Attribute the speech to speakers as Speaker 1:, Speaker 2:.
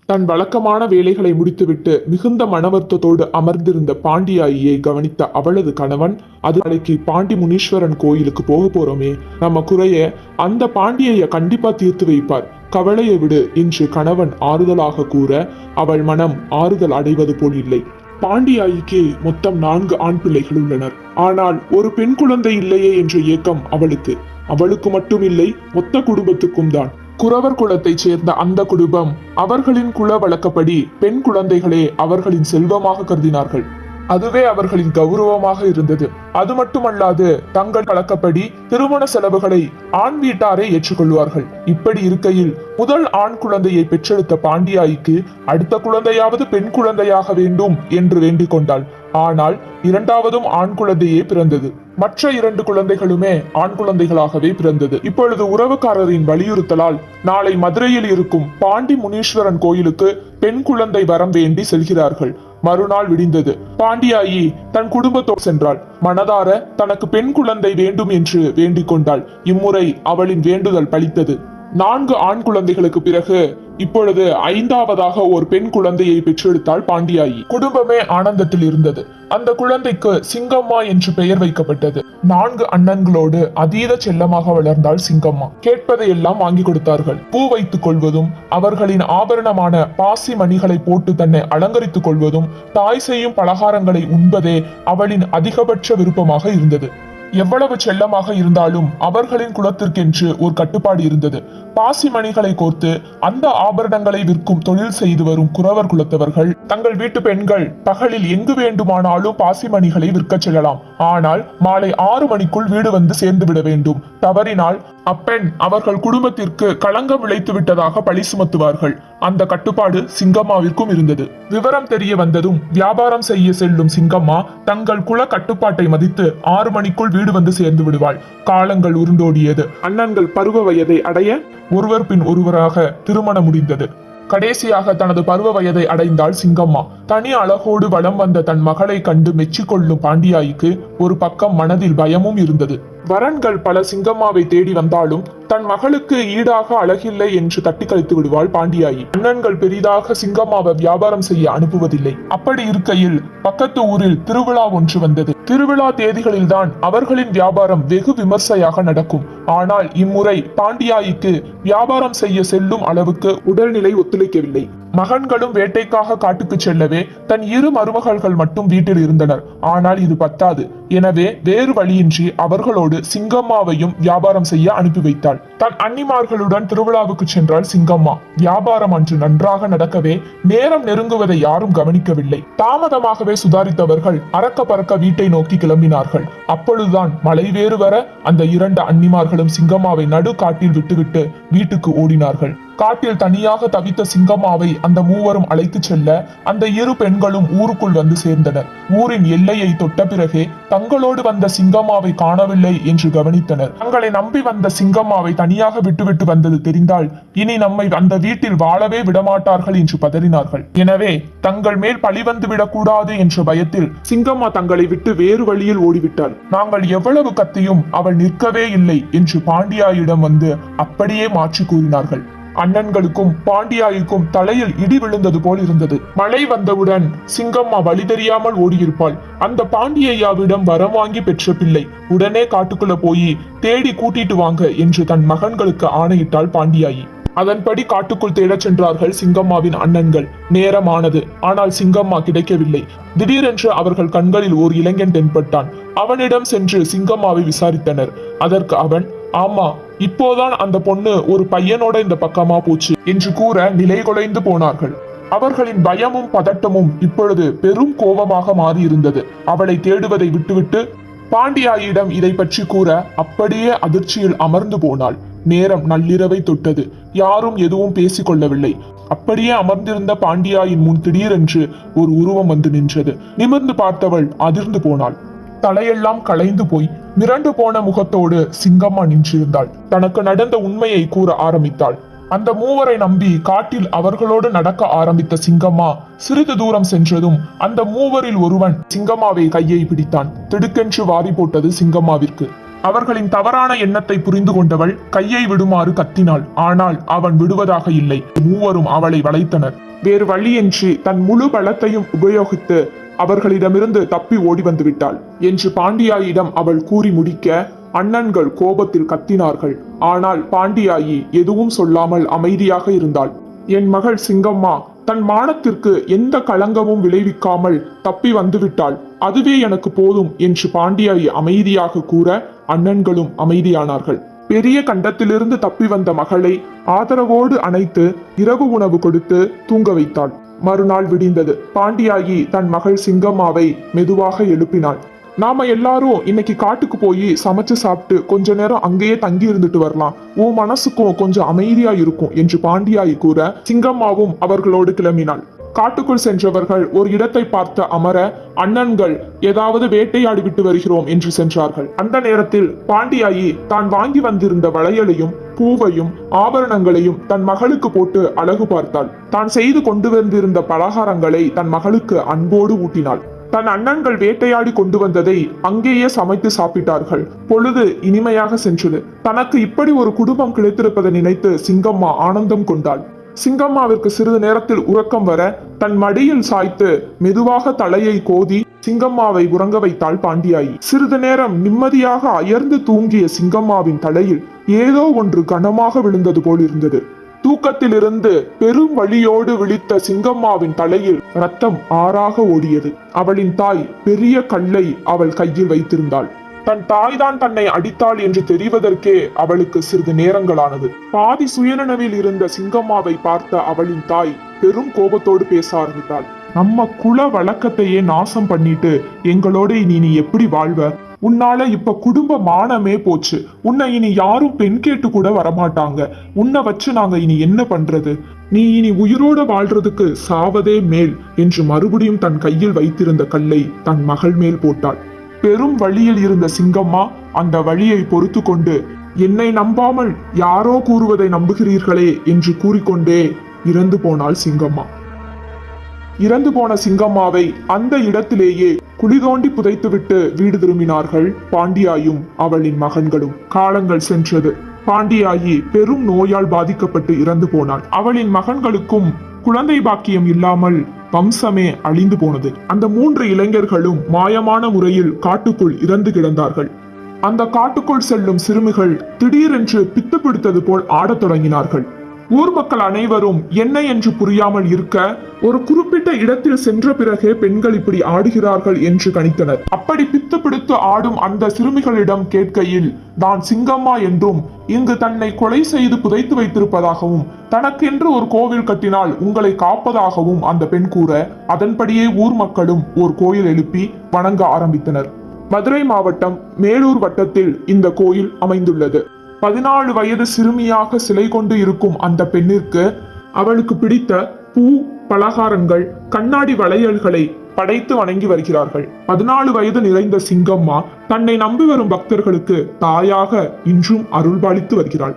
Speaker 1: தன் வழக்கமான வேலைகளை முடித்துவிட்டு மிகுந்த மனவருத்தத்தோடு அமர்ந்திருந்த பாண்டியாயியை கவனித்த அவளது கணவன், அது நாளைக்கு பாண்டி முனீஸ்வரன் கோயிலுக்கு போக போறோமே, நம்ம குறைய அந்த பாண்டியைய கண்டிப்பா தீர்த்து வைப்பார், கவலையை விடு என்று கணவன் ஆறுதலாக கூற அவள் மனம் ஆறுதல் அடைவது போல் இல்லை. பாண்டியாயிக்கு மொத்தம் 4 ஆண் பிள்ளைகள் உள்ளனர். ஆனால் ஒரு பெண் குழந்தை இல்லையே என்ற ஏக்கம் அவளுக்கு மட்டும் இல்லை, மொத்த குடும்பத்துக்கும் தான். குறவர் குலத்தைச் சேர்ந்த அந்த குடும்பம் அவர்களின் குல வழக்கப்படி பெண் குழந்தைகளே அவர்களின் செல்வமாக கருதினார்கள். அதுவே அவர்களின் கௌரவமாக இருந்தது. அது மட்டுமல்லாது தங்கள் வழக்கப்படி திருமண செலவுகளை ஆண் வீட்டாரே ஏற்றுக்கொள்வார்கள். இப்படி இருக்கையில் முதல் ஆண் குழந்தையை பெற்றெடுத்த பாண்டியாய்க்கு அடுத்த குழந்தையாவது பெண் குழந்தையாக வேண்டும் என்று வேண்டிக் கொண்டாள். ஆனால் 2வதும் ஆண் குழந்தையே பிறந்தது. மற்ற 2 குழந்தைகளுமே ஆண் குழந்தைகளாகவே பிறந்தது. இப்பொழுது உறவுக்காரரின் வலியுறுத்தலால் நாளை மதுரையில் இருக்கும் பாண்டி முனீஸ்வரன் கோயிலுக்கு பெண் குழந்தை வரம் வேண்டி செல்கிறார்கள். மறுநாள் விடிந்தது. பாண்டியாயி தன் குடும்பத்தோடு சென்றாள். மனதார தனக்கு பெண் குழந்தை வேண்டும் என்று வேண்டிக் கொண்டாள். இம்முறை அவளின் வேண்டுதல் பலித்தது. 4 ஆண் குழந்தைகளுக்கு பிறகு இப்பொழுது 5வதாக ஒரு பெண் குழந்தையை பெற்றெடுத்தாள் பாண்டியாயி. குடும்பமே ஆனந்தத்தில் இருந்தது. அந்த குழந்தைக்கு சிங்கம்மா என்று பெயர் வைக்கப்பட்டது. 4 அண்ணன்களோடு அதீத செல்லமாக வளர்ந்தாள் சிங்கம்மா. கேட்பதையெல்லாம் வாங்கி கொடுத்தார்கள். பூ வைத்துக் கொள்வதும், அவர்களின் ஆபரணமான பாசி மணிகளை போட்டு தன்னை அலங்கரித்துக் கொள்வதும், தாய் செய்யும் பலகாரங்களை உண்பதே அவளின் அதிகபட்ச விருப்பமாக இருந்தது. எவ்வளவு செல்லமாக இருந்தாலும் அவர்களின் குலத்திற்கென்று ஒரு கட்டுப்பாடு இருந்தது. பாசி மணிகளை கோர்த்து அந்த ஆபரணங்களை விற்கும் தொழில் செய்து வரும் குறவர் குலத்தவர்கள் தங்கள் வீட்டு பெண்கள் பகலில் எங்கு வேண்டுமானாலும் பாசி மணிகளை விற்க செல்லலாம். ஆனால் மாலை 6 மணிக்குள் வீடு வந்து சேர்ந்து விட வேண்டும். தவறினால் அப்பெண் அவர்கள் குடும்பத்திற்கு களங்கம் விளைத்து விட்டதாக பழி சுமத்துவார்கள். அந்த கட்டுப்பாடு சிங்கம்மாவிற்கும் இருந்தது. விவரம் தெரிய வந்ததும் வியாபாரம் செய்ய செல்லும் சிங்கம்மா தங்கள் குல கட்டுப்பாட்டை மதித்து 6 மணிக்குள் வீடு வந்து சேர்ந்து விடுவாள். காலங்கள் உருண்டோடியது. அண்ணன்கள் பருவ வயதை அடைய ஒருவர் பின் ஒருவராக திருமணம் முடிந்தது. கடைசியாக தனது பருவ வயதை அடைந்தாள் சிங்கம்மா. தனி அழகோடு வலம் வந்த தன் மகளை கண்டு மெச்சிக்கொள்ளும் பாண்டியாய்க்கு ஒரு பக்கம் மனதில் பயமும் இருந்தது. வரன்கள் பல சிங்கம்மாவை தேடி வந்தாலும் தன் மகளுக்கு ஈடாக அழகில்லை என்று தட்டி கழித்து விடுவாள் பாண்டியாயி. அண்ணன்கள் பெரிதாக சிங்கம்மாவை வியாபாரம் செய்ய அனுப்புவதில்லை. அப்படி இருக்கையில் பக்கத்து ஊரில் திருவிழா ஒன்று வந்தது. திருவிழா தேதிகளில்தான் அவர்களின் வியாபாரம் வெகு விமர்சையாக நடக்கும். ஆனால் இம்முறை பாண்டியாய்க்கு வியாபாரம் செய்ய செல்லும் அளவுக்கு உடல்நிலை ஒத்துழைக்கவில்லை. மகன்களும் வேட்டைக்காக காட்டுக்கு செல்லவே தன் 2 மருமகள்கள் மட்டும் வீட்டில் இருந்தனர். ஆனால் இது பத்தாது. எனவே வேறு வழியின்றி அவர்களோடு சிங்கம்மாவையும் வியாபாரம் செய்ய அனுப்பி வைத்தாள். தன் அன்னிமார்களுடன் திருவிழாவுக்கு சென்றாள் சிங்கம்மா. வியாபாரம் அன்று நன்றாக நடக்கவே நேரம் நெருங்குவதை யாரும் கவனிக்கவில்லை. தாமதமாகவே சுதாரித்தவர்கள் அறக்க பறக்க வீட்டை நோக்கி கிளம்பினார்கள். அப்பொழுதுதான் மழை வேறு வர அந்த 2 அன்னிமார்களும் சிங்கம்மாவை நடு காட்டில் விட்டுவிட்டு வீட்டுக்கு ஓடினார்கள். காட்டில் தனியாக தவித்த சிங்கம்மாவை அந்த மூவரும் அழைத்து செல்ல அந்த 2 பெண்களும் ஊருக்குள் வந்து சேர்ந்தனர். ஊரின் எல்லையை தொட்ட பிறகே தங்களோடு வந்த சிங்கம்மாவை காணவில்லை என்று கவனித்தனர். தங்களை நம்பி வந்த சிங்கம்மாவை தனியாக விட்டுவிட்டு வந்தது தெரிந்தால் இனி நம்மை அந்த வீட்டில் வாழவே விடமாட்டார்கள் என்று பதறினார்கள். எனவே தங்கள் மேல் பழி வந்து விடக்கூடாது என்ற பயத்தில் சிங்கம்மா தங்களை விட்டு வேறு வழியில் ஓடிவிட்டாள். நாங்கள் எவ்வளவு கத்தியும் அவள் நிற்கவே இல்லை என்று பாண்டியாயிடம் வந்து அப்படியே மாற்றி கூறினார்கள். அண்ணன்களுக்கும் பாண்டியாய்க்கும் தலையில் இடி விழுந்தது போல் இருந்தது. மழை வந்தவுடன் சிங்கம்மா வழி தெரியாமல் ஓடியிருப்பாள். அந்த பாண்டியையாவிடம் வரம் வாங்கி பெற்ற பிள்ளை. உடனே காட்டுக்குள்ள போய் தேடி கூட்டிட்டு வாங்க என்று தன் மகன்களுக்கு ஆணையிட்டாள் பாண்டியாயி. அதன்படி காட்டுக்குள் தேடச் சென்றார்கள் சிங்கம்மாவின் அண்ணன்கள். நேரமானது. ஆனால் சிங்கம்மா கிடைக்கவில்லை. திடீரென்று அவர்கள் கண்களில் ஓர் இளைஞன் தென்பட்டான். அவனிடம் சென்று சிங்கம்மாவை விசாரித்தனர். அதற்கு அவன், ஆமா, இப்போதான் அந்த பொண்ணு ஒரு பையனோட இந்த பக்கமா போச்சு என்று கூற நிலை குலைந்து போனார்கள். அவர்களின் பயமும் பதட்டமும் இப்பொழுது பெரும் கோபமாக மாறியிருந்தது. அவளை தேடுவதை விட்டுவிட்டு பாண்டியாயிடம் இதை பற்றி கூற அப்படியே அதிர்ச்சியில் அமர்ந்து போனாள். நேரம் நள்ளிரவை தொட்டது. யாரும் எதுவும் பேசிக் கொள்ளவில்லை. அப்படியே அமர்ந்திருந்த பாண்டியாயின் முன் திடீரென்று ஒரு உருவம் வந்து நின்றது. நிமிர்ந்து பார்த்தவள் அதிர்ந்து போனாள். தலையெல்லாம் களைந்து போய் மிரண்டு போன முகத்தோடு சிங்கம்மா நின்றிருந்தாள். தனக்கு நடந்த உண்மையை கூற ஆரம்பித்தாள். அந்த மூவரை நம்பி காட்டில் அவர்களோடு நடக்க ஆரம்பித்த சிங்கம்மா சிறிது தூரம் சென்றதும் அந்த மூவரில் ஒருவன் சிங்கம்மாவை கையை பிடித்தான். திடுக்கென்று வாரி போட்டது சிங்கம்மாவிற்கு. அவர்களின் தவறான எண்ணத்தை புரிந்து கொண்டவள் கையை விடுமாறு கத்தினாள். ஆனால் அவன் விடுவதாக இல்லை. மூவரும் அவளை வளைத்தனர். வேறு வழியின்றி தன் முழு பலத்தையும் உபயோகித்து அவர்களிடமிருந்து தப்பி ஓடி வந்து விட்டாள் என்று பாண்டியாயிடம் அவள் கூறி முடிக்க அண்ணன்கள் கோபத்தில் கத்தினார்கள். ஆனால் பாண்டியாயி எதுவும் சொல்லாமல் அமைதியாக இருந்தாள். என் மகள் சிங்கம்மா தன் மானத்திற்கு எந்த களங்கமும் விளைவிக்காமல் தப்பி வந்துவிட்டாள், அதுவே எனக்கு போதும் என்று பாண்டியாயி அமைதியாக கூற அண்ணன்களும் அமைதியானார்கள். பெரிய கண்டத்திலிருந்து தப்பி வந்த மகளை ஆதரவோடு அணைத்து இரவு உணவு கொடுத்து தூங்க வைத்தாள். மறுநாள் விடிந்தது. பாண்டியாயி தன் மகள் சிங்கம்மாவை மெதுவாக எழுப்பினாள். நாம எல்லாரும் இன்னைக்கு காட்டுக்கு போய் சமைச்சு சாப்பிட்டு கொஞ்ச நேரம் அங்கேயே தங்கி இருந்துட்டு வரலாம், உன் மனசுக்கும் கொஞ்சம் அமைதியா இருக்கும் என்று பாண்டியாயி கூற சிங்கம்மாவும் அவர்களோடு கிளம்பினாள். காட்டுக்குள் சென்றவர்கள் ஒரு இடத்தை பார்த்து அமர அண்ணன்கள் ஏதாவது வேட்டையாடி விட்டு வருகிறோம் என்று சென்றார்கள். அந்த நேரத்தில் பாண்டியாயி தான் வாங்கி வந்திருந்த வளையலையும் பூவையும் ஆபரணங்களையும் தன் மகளுக்கு போட்டு அழகு பார்த்தாள். தான் செய்து கொண்டு வந்திருந்த பலகாரங்களை தன் மகளுக்கு அன்போடு ஊட்டினாள். தன் அண்ணன்கள் வேட்டையாடி கொண்டு வந்ததை அங்கேயே சமைத்து சாப்பிட்டார்கள். பொழுது இனிமையாக சென்றது. தனக்கு இப்படி ஒரு குடும்பம் கிடைத்திருப்பதை நினைத்து சிங்கம்மா ஆனந்தம் கொண்டாள். சிங்கம்மாவிற்கு சிறிது நேரத்தில் உறக்கம் வர தன் மடியில் சாய்த்து மெதுவாக தலையை கோதி சிங்கம்மாவை உறங்க வைத்தாள் பாண்டியாயி. சிறிது நேரம் நிம்மதியாக அயர்ந்து தூங்கிய சிங்கம்மாவின் தலையில் ஏதோ ஒன்று கனமாக விழுந்தது போல் இருந்தது. தூக்கத்திலிருந்து பெரும் வலியோடு விழித்த சிங்கம்மாவின் தலையில் ரத்தம் ஆறாக ஓடியது. அவளின் தாய் பெரிய கல்லை அவள் கையில் வைத்திருந்தாள். தன் தாய்தான் தன்னை அடித்தாள் என்று தெரிவதற்கே அவளுக்கு சிறிது நேரங்களானது. பாதி சுயநினைவில் இருந்த சிங்கம்மாவை பார்த்த அவளின் தாய் பெரும் கோபத்தோடு பேச ஆரம்பித்தாள். நம்ம குல வழக்கத்தையே நாசம் பண்ணிட்டு எங்களோட இனி நீ எப்படி வாழ்வ? உன்னால இப்ப குடும்ப மானமே போச்சு. உன்னை இனி யாரும் பெண் கேட்டு கூட வரமாட்டாங்க. உன்னை வச்சு நாங்க இனி என்ன பண்றது? நீ இனி உயிரோட வாழ்றதுக்கு சாவதே மேல் என்று மறுபடியும் தன் கையில் வைத்திருந்த கல்லை தன் மகள் மேல் போட்டாள். பெரும் வழியில் இருந்த சிங்கம்மா அந்த வழியை பொறுத்து கொண்டு, என்னை நம்பாமல் யாரோ கூறுவதை நம்புகிறீர்களே என்று கூறிக்கொண்டே இறந்து போனாள் சிங்கம்மா. இறந்து போன சிங்கம்மாவை அந்த இடத்திலேயே குழி தோண்டி புதைத்துவிட்டு வீடு திரும்பினார்கள் பாண்டியாயும் அவளின் மகன்களும். காலங்கள் சென்றது. பாண்டியாயி பெரும் நோயால் பாதிக்கப்பட்டு இறந்து போனாள். அவளின் மகன்களுக்கும் குழந்தை பாக்கியம் இல்லாமல் வம்சமே அழிந்து போனது. அந்த 3 இளைஞர்களும் மாயமான முறையில் காட்டுக்குள் இறந்து கிடந்தார்கள். அந்த காட்டுக்குள் செல்லும் சிறுமிகள் திடீரென்று பித்து பிடித்தது போல் ஆடத் தொடங்கினார்கள். ஊர் மக்கள் அனைவரும் என்ன என்று புரியாமல் இருக்க, ஒரு குறிப்பிட்ட இடத்தில் சென்ற பிறகே பெண்கள் இப்படி ஆடுகிறார்கள் என்று கணித்தனர். அப்படி பித்து பிடித்து ஆடும் அந்த சிறுமிகளிடம் கேட்கையில், நான் சிங்கம்மா என்றும் இங்கு தன்னை கொலை செய்து புதைத்து வைத்திருப்பதாகவும் தனக்கென்று ஒரு கோவில் கட்டினால் உங்களை காப்பதாகவும் அந்த பெண் கூற, அதன்படியே ஊர் மக்களும் ஒரு கோயில் எழுப்பி வணங்க ஆரம்பித்தனர். மதுரை மாவட்டம் மேலூர் வட்டத்தில் இந்த கோயில் அமைந்துள்ளது. 14 வயது சிறுமியாக சிலை கொண்டு இருக்கும் அந்த பெண்ணிற்கு அவளுக்கு பிடித்த பூ, பலகாரங்கள், கண்ணாடி வளையல்களை படைத்து வணங்கி வருகிறார்கள். 14 வயது நிறைந்த சிங்கம்மா தன்னை நம்பி வரும் பக்தர்களுக்கு தாயாக இன்றும் அருள்பாலித்து வருகிறாள்.